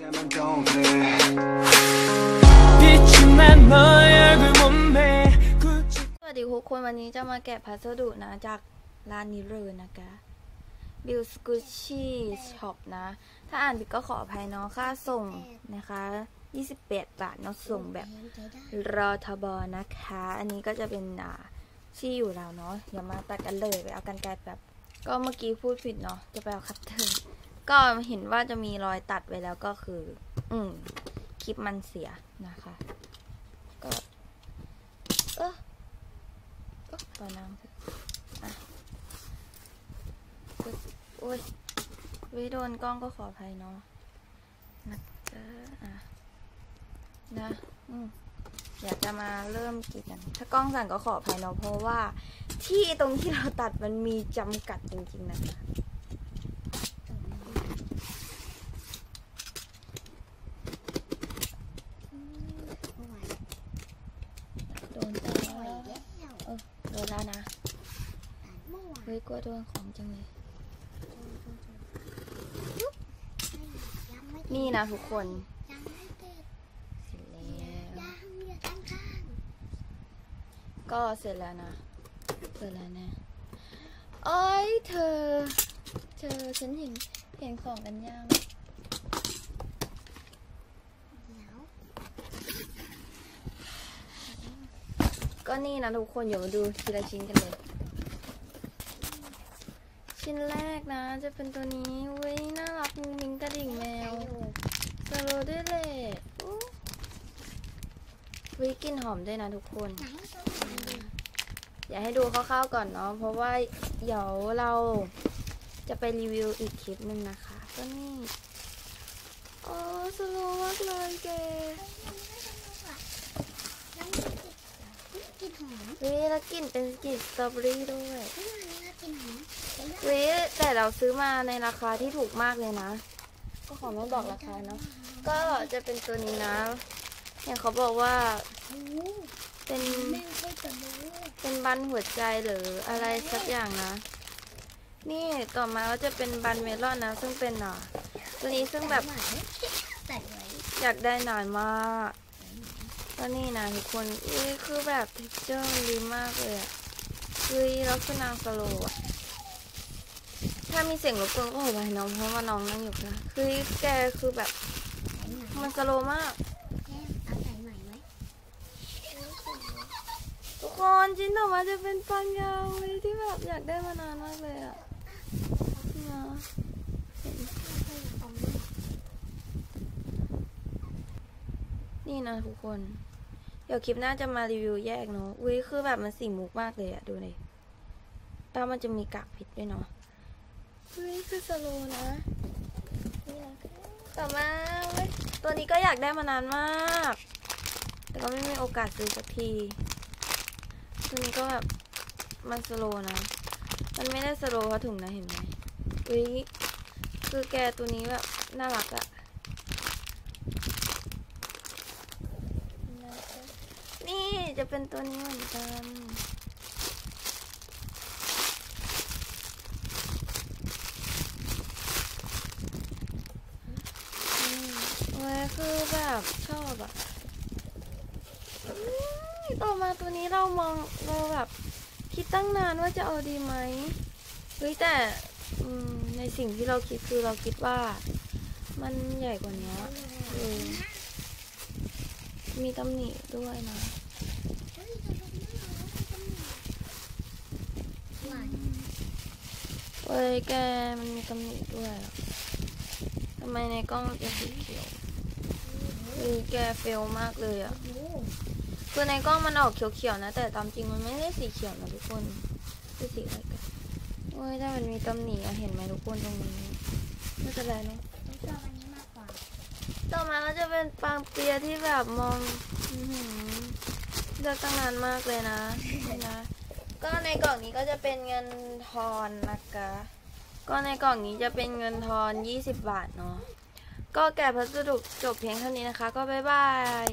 สวัสดีทุกคนวันนี้จะมาแกะพัสดุนะจากร้านนี้เลยนะคะบิลสกุชชี่ช็อปนะถ้าอ่านผิดก็ขออภัยเนาะค่าส่งนะคะ28 บาทเนาะส่งแบบรอทบนะคะอันนี้ก็จะเป็นที่อยู่เราเนาะอย่ามาตัดกันเลยไปเอากันไกลแบบก็เมื่อกี้พูดผิดเนาะจะไปเอาคัตเตอร์ก็เห็นว่าจะมีรอยตัดไว้แล้วก็คือคลิปมันเสียนะคะก็ต่อนางโอ้ยวิโดนกล้องก็ขออภัยเนาะนะจ๊ะนะอยากจะมาเริ่มกินกันถ้ากล้องสั่นก็ขออภัยเนาะเพราะว่าที่ตรงที่เราตัดมันมีจำกัดจริงๆนะคะโดนแล้วนะเฮ้ยกลัวโดนของจังเลยนี่นะทุกคนเสร็จแล้วก็เสร็จแล้วนะโอ้ยเธอฉันเห็นของกันยังก็นี่นะทุกคนเดี๋ยวมาดูทีละชิ้นกันเลยชิ้นแรกนะจะเป็นตัวนี้เว้ยน่ารักมุ้งมิ้งกระดิ่งแมวสโลว์ด้วยเลยวิกลิ่นหอมด้วยนะทุกคนอยากให้ดูคร่าวๆก่อนเนาะเพราะว่าเดี๋ยวเราจะไปรีวิวอีกคลิปหนึ่งนะคะก็นี่สโลว์มากเลยแกแล้วกลิ่นเป็นกลิ่นสตรอเบอรี่ด้วยแต่เราซื้อมาในราคาที่ถูกมากเลยนะก็ขอไม่บอกราคาเนาะก็จะเป็นตัวนี้นะเนี่ยเขาบอกว่าเป็นบันหัวใจหรืออะไรสักอย่างนะนี่ต่อมาก็จะเป็นบันเมลอนนะซึ่งเป็นตัวนี้ซึ่งแบบอยากได้นานมากก็นี่นะทุกคนคือแบบเท็กเจอร์ดีมากเลยอ่ะแล้วคือนางสโลว์ถ้ามีเสียงรบกวนก็ขออภัยน้องเพราะว่าน้องนั่งอยู่นะแกคือแบบมันสโลว์มากทุกคนชิ้นต่อมาจะเป็นปังยาวที่แบบอยากได้มานานมากเลยอ่ะนี่นะทุกคนเดี๋ยวคลิปหน้าจะมารีวิวแยกเนาะคือแบบมันสีมุกมากเลยอะดูเลยตามันจะมีกากพิษด้วยเนาะคือสโลนะต่อมาตัวนี้ก็อยากได้มานานมากแต่ก็ไม่มีโอกาสซื้อสักทีตัวนี้ก็แบบมันสโลนะมันไม่ได้สโลเพราะถุงนะเห็นไหมคือแกตัวนี้แบบน่ารักอะนี่จะเป็นตัวนี้เหมือนกันคือแบบชอบอะต่อมาตัวนี้เราแบบคิดตั้งนานว่าจะเอาดีไหมแต่ในสิ่งที่เราคิดคือเราคิดว่ามันใหญ่กว่านี้มีตำหนิด้วยนะแกมันมีตำหนิด้วยทำไมในกล้องมันเป็นสีเขียวแกเฟลมากเลยอ่ะคือในกล้องมันออกเขียวๆนะแต่ตามจริงมันไม่ได้สีเขียวนะทุกคนคือสีอะไรกันถ้ามันมีตำหนิเห็นไหมทุกคนตรงนี้ไม่เป็นไรเนาะชอบอันนี้มากกว่าต่อมาก็จะเป็นปังเปียที่แบบมองเลือกตั้งนานมากเลยนะก็ในกล่องนี้ก็จะเป็นเงินทอนนะคะก็ในกล่องนี้จะเป็นเงินทอน20 บาทเนาะก็แกะพัสดุจบเพียงเท่านี้นะคะก็บ๊ายบาย